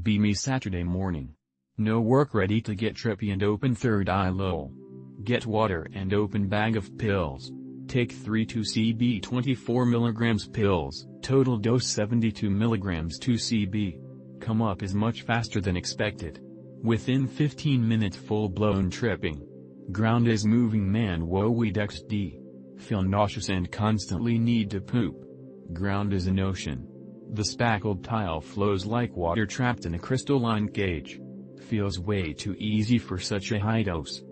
Be me Saturday morning. No work, ready to get trippy and open third eye lol. Get water and open bag of pills. Take 3 2 CB 24 mg pills, total dose 72 mg 2 CB. Come up is much faster than expected. Within 15 minutes full-blown tripping. Ground is moving man whoa we xd. Feel nauseous and constantly need to poop. Ground is an ocean. The spackled tile flows like water trapped in a crystalline cage. Feels way too easy for such a high dose.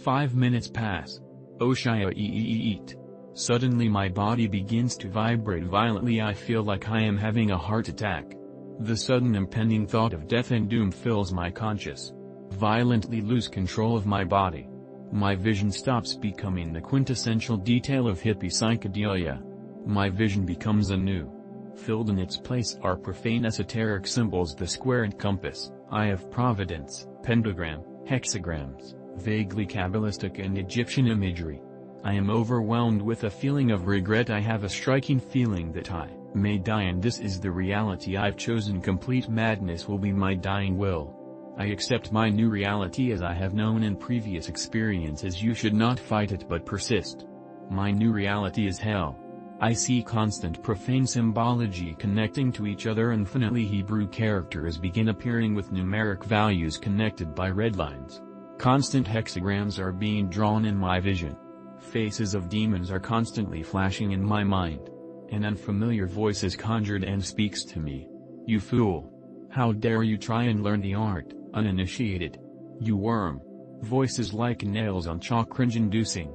5 minutes pass. Oshia eat. Suddenly my body begins to vibrate violently. I feel like I am having a heart attack. The sudden impending thought of death and doom fills my conscious. Violently lose control of my body. My vision stops becoming the quintessential detail of hippie psychedelia. My vision becomes anew. Filled in its place are profane esoteric symbols, the square and compass, eye of providence, pentagram, hexagrams, vaguely Kabbalistic and Egyptian imagery. I am overwhelmed with a feeling of regret. I have a striking feeling that I may die, and this is the reality I've chosen. Complete madness will be my dying will. I accept my new reality as I have known in previous experiences. You should not fight it but persist. My new reality is hell. I see constant profane symbology connecting to each other. Infinitely Hebrew characters begin appearing with numeric values connected by red lines. Constant hexagrams are being drawn in my vision. Faces of demons are constantly flashing in my mind. An unfamiliar voice is conjured and speaks to me. You fool! How dare you try and learn the art, uninitiated? You worm! Voices like nails on chalk, cringe-inducing.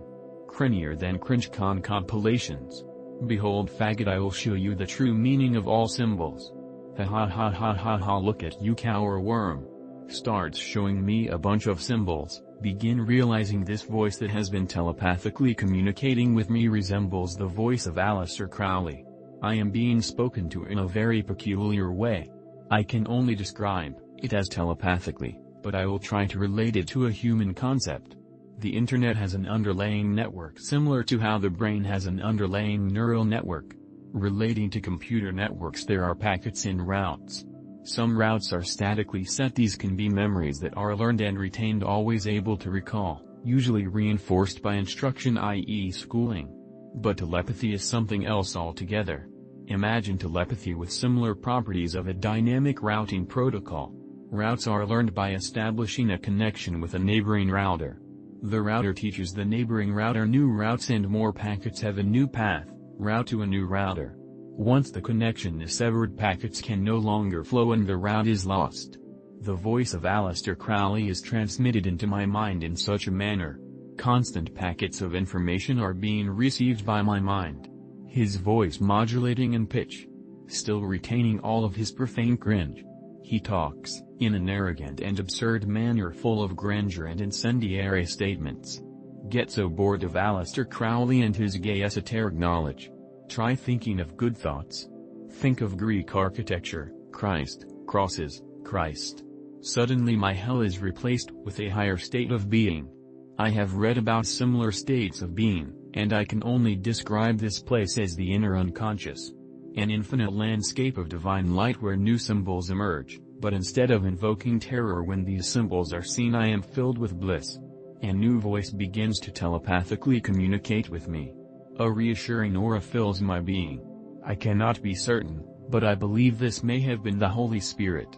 Cringier than CringeCon compilations. Behold faggot, I will show you the true meaning of all symbols. Ha ha ha ha ha ha, look at you cower worm. Starts showing me a bunch of symbols. Begin realizing this voice that has been telepathically communicating with me resembles the voice of Aleister Crowley. I am being spoken to in a very peculiar way. I can only describe it as telepathically, but I will try to relate it to a human concept. The internet has an underlying network similar to how the brain has an underlying neural network. Relating to computer networks, there are packets in routes. Some routes are statically set. These can be memories that are learned and retained, always able to recall, usually reinforced by instruction, i.e. schooling. But telepathy is something else altogether. Imagine telepathy with similar properties of a dynamic routing protocol. Routes are learned by establishing a connection with a neighboring router. The router teaches the neighboring router new routes, and more packets have a new path, route to a new router. Once the connection is severed, packets can no longer flow and the route is lost. The voice of Aleister Crowley is transmitted into my mind in such a manner. Constant packets of information are being received by my mind. His voice modulating in pitch. Still retaining all of his profane cringe. He talks in an arrogant and absurd manner full of grandeur and incendiary statements. Get so bored of Aleister Crowley and his gay esoteric knowledge. Try thinking of good thoughts. Think of Greek architecture, Christ, crosses, Christ. Suddenly my hell is replaced with a higher state of being. I have read about similar states of being, and I can only describe this place as the inner unconscious. An infinite landscape of divine light where new symbols emerge, but instead of invoking terror when these symbols are seen, I am filled with bliss. A new voice begins to telepathically communicate with me. A reassuring aura fills my being. I cannot be certain, but I believe this may have been the Holy Spirit.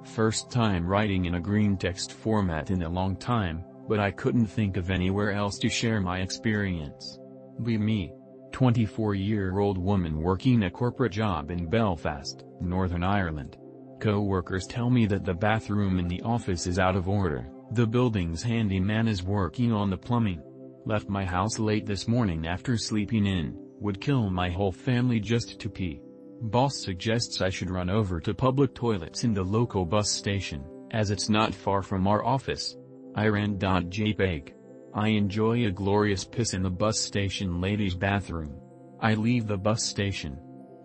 First time writing in a green text format in a long time, but I couldn't think of anywhere else to share my experience. Be me. 24-year-old woman working a corporate job in Belfast, Northern Ireland. Co-workers tell me that the bathroom in the office is out of order. The building's handyman is working on the plumbing. Left my house late this morning after sleeping in. Would kill my whole family just to pee. Boss suggests I should run over to public toilets in the local bus station, as it's not far from our office. Iran.jpg. I enjoy a glorious piss in the bus station ladies' bathroom. I leave the bus station.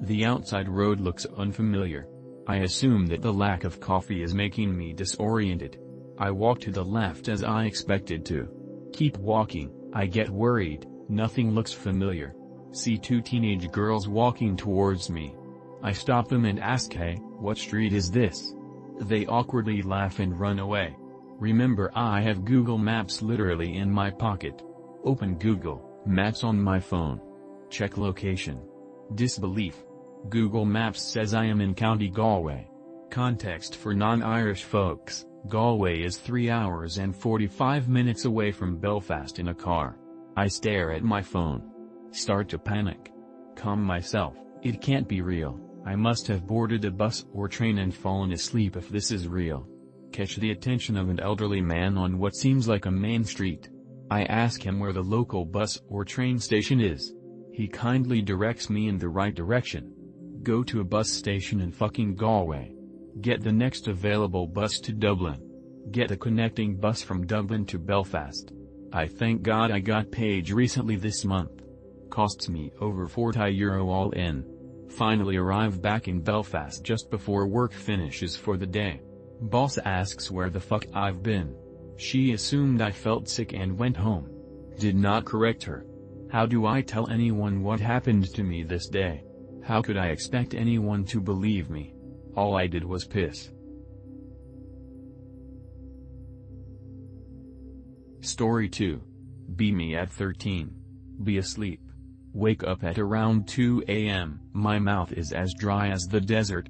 The outside road looks unfamiliar. I assume that the lack of coffee is making me disoriented. I walk to the left as I expected to. Keep walking, I get worried, nothing looks familiar. See two teenage girls walking towards me. I stop them and ask, "Hey, what street is this?" They awkwardly laugh and run away. Remember, I have Google Maps literally in my pocket. Open Google Maps on my phone. Check location. Disbelief. Google Maps says I am in County Galway. Context for non-Irish folks: Galway is 3 hours and 45 minutes away from Belfast in a car. I stare at my phone. Start to panic. Calm myself. It can't be real. I must have boarded a bus or train and fallen asleep if this is real. Catch the attention of an elderly man on what seems like a main street. I ask him where the local bus or train station is. He kindly directs me in the right direction. Go to a bus station in fucking Galway. Get the next available bus to Dublin. Get a connecting bus from Dublin to Belfast. I thank God I got paid recently this month. Costs me over €40 all in. Finally arrive back in Belfast just before work finishes for the day. Boss asks where the fuck I've been. She assumed I felt sick and went home. Did not correct her. How do I tell anyone what happened to me this day? How could I expect anyone to believe me? All I did was piss. Story 2. Be me at 13. Be asleep. Wake up at around 2 a.m. My mouth is as dry as the desert.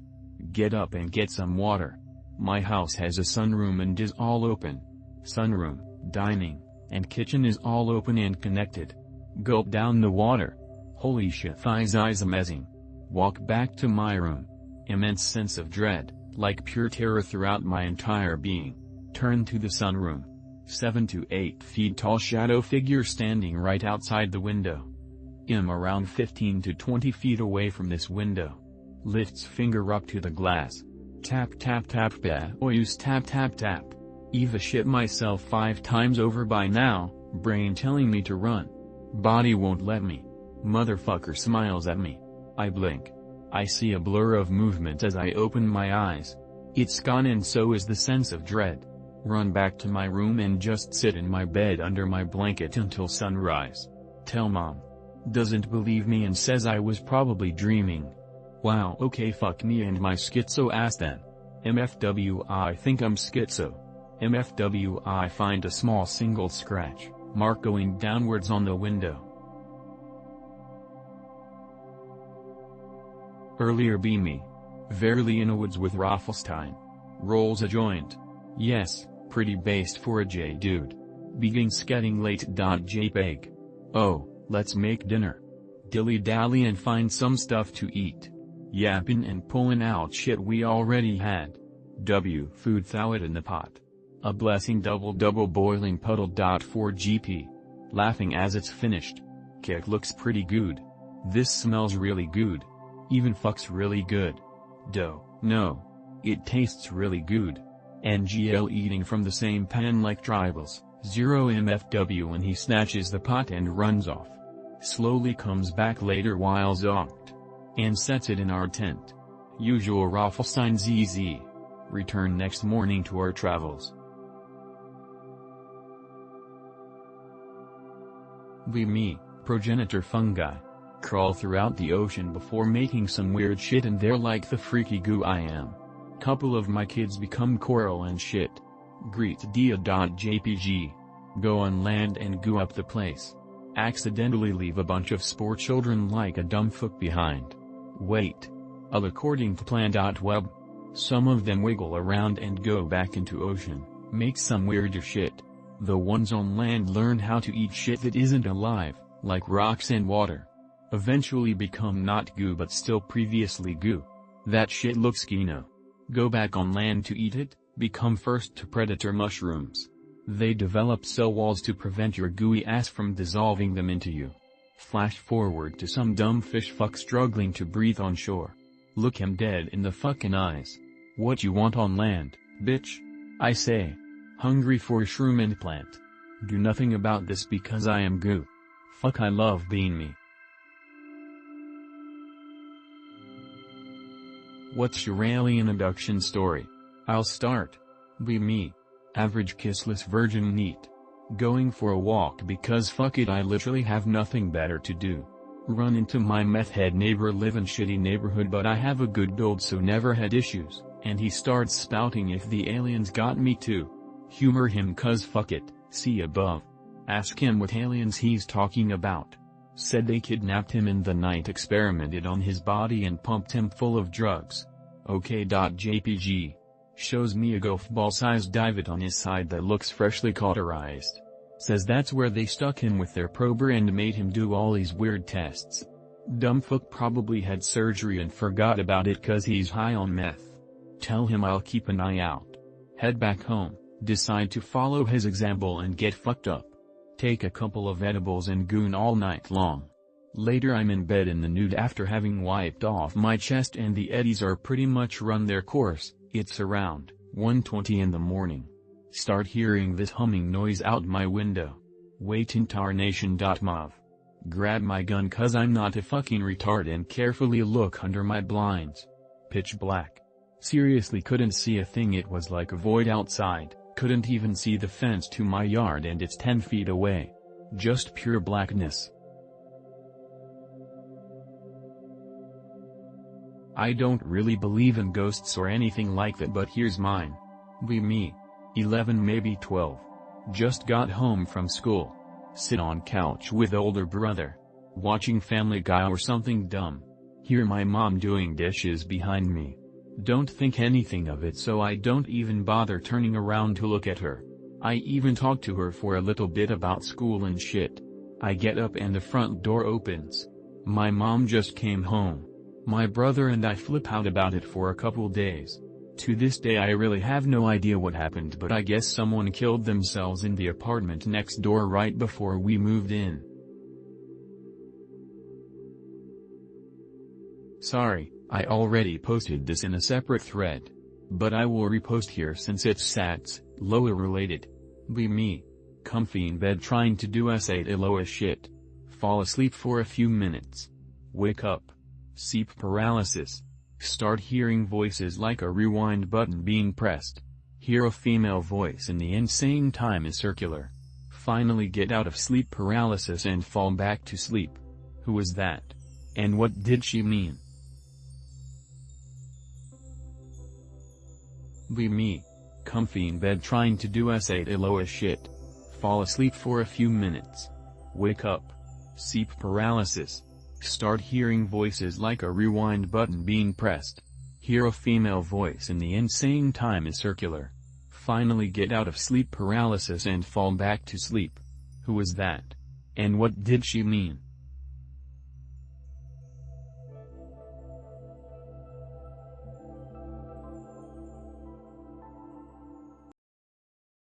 Get up and get some water. My house has a sunroom and is all open. Sunroom, dining, and kitchen is all open and connected. Gulp down the water. Holy shit, thighs eyes amazing. Walk back to my room. Immense sense of dread, like pure terror throughout my entire being. Turn to the sunroom. 7 to 8 feet tall shadow figure standing right outside the window. I'm around 15 to 20 feet away from this window. Lifts finger up to the glass. Tap tap tap bah, or use tap tap tap. Eva shit myself 5 times over by now, brain telling me to run. Body won't let me. Motherfucker smiles at me. I blink. I see a blur of movement as I open my eyes. It's gone and so is the sense of dread. Run back to my room and just sit in my bed under my blanket until sunrise. Tell mom. Doesn't believe me and says I was probably dreaming. Wow, okay, fuck me and my schizo ass then. MFW, I think I'm schizo. MFW, I find a small single scratch mark going downwards on the window. Earlier be me. Verily in a woods with Raffelstein. Rolls a joint. Yes, pretty based for a J dude. Begins getting late. JPEG. Oh, let's make dinner. Dilly-dally and find some stuff to eat. Yapping and pulling out shit we already had. Food throw it in the pot. A blessing double boiling puddle. 4GP. Laughing as it's finished. Cake looks pretty good. This smells really good. Even fucks really good. Dough, no. It tastes really good. NGL eating from the same pan like tribals. 0 MFW when he snatches the pot and runs off. Slowly comes back later while zonked. And sets it in our tent. Usual Raffelstein ZZ. Return next morning to our travels. Be me, progenitor fungi. Crawl throughout the ocean before making some weird shit and they're like the freaky goo I am. Couple of my kids become coral and shit. Greet dia.jpg. Go on land and goo up the place. Accidentally leave a bunch of spore children like a dumb fuck behind. Wait. All according to plan.web. Some of them wiggle around and go back into ocean, make some weirder shit. The ones on land learn how to eat shit that isn't alive, like rocks and water. Eventually become not goo but still previously goo. That shit looks gino. Go back on land to eat it, become first to predator mushrooms. They develop cell walls to prevent your gooey ass from dissolving them into you. Flash forward to some dumb fish fuck struggling to breathe on shore. Look him dead in the fucking eyes. What you want on land, bitch? I say. Hungry for a shroom implant. Do nothing about this because I am goo. Fuck, I love being me. What's your alien abduction story? I'll start. Be me. Average kissless virgin neat. Going for a walk because fuck it, I literally have nothing better to do. Run into my meth head neighbor, live in shitty neighborhood but I have a good build so never had issues, and he starts spouting if the aliens got me too. Humor him cuz fuck it, see above. Ask him what aliens he's talking about. Said they kidnapped him in the night, experimented on his body and pumped him full of drugs. OK.jpg. Shows me a golf ball-sized divot on his side that looks freshly cauterized. Says that's where they stuck him with their prober and made him do all these weird tests. Dumb fuck probably had surgery and forgot about it cuz he's high on meth. Tell him I'll keep an eye out. Head back home, decide to follow his example and get fucked up. Take a couple of edibles and goon all night long. Later I'm in bed in the nude after having wiped off my chest and the eddies are pretty much run their course. It's around 1:20 in the morning. Start hearing this humming noise out my window. Wait in tarnation.mov. Grab my gun cuz I'm not a fucking retard and carefully look under my blinds. Pitch black. Seriously couldn't see a thing, it was like a void outside, couldn't even see the fence to my yard and it's 10 feet away. Just pure blackness. I don't really believe in ghosts or anything like that but here's mine. Be me. 11 maybe 12. Just got home from school. Sit on couch with older brother. Watching Family Guy or something dumb. Hear my mom doing dishes behind me. Don't think anything of it so I don't even bother turning around to look at her. I even talk to her for a little bit about school and shit. I get up and the front door opens. My mom just came home. My brother and I flip out about it for a couple days. To this day I really have no idea what happened but I guess someone killed themselves in the apartment next door right before we moved in. Sorry, I already posted this in a separate thread. But I will repost here since it's Sats, Loa related. Be me. Comfy in bed trying to do S8 Loa shit. Fall asleep for a few minutes. Wake up. Sleep paralysis. Start hearing voices like a rewind button being pressed. Hear a female voice and the insane time is circular. Finally get out of sleep paralysis and fall back to sleep. Who was that? And what did she mean? Be me. Comfy in bed trying to do S8 Loa shit. Fall asleep for a few minutes. Wake up. Sleep paralysis. Start hearing voices like a rewind button being pressed. Hear a female voice and the insane time is circular. Finally get out of sleep paralysis and fall back to sleep. Who was that? And what did she mean?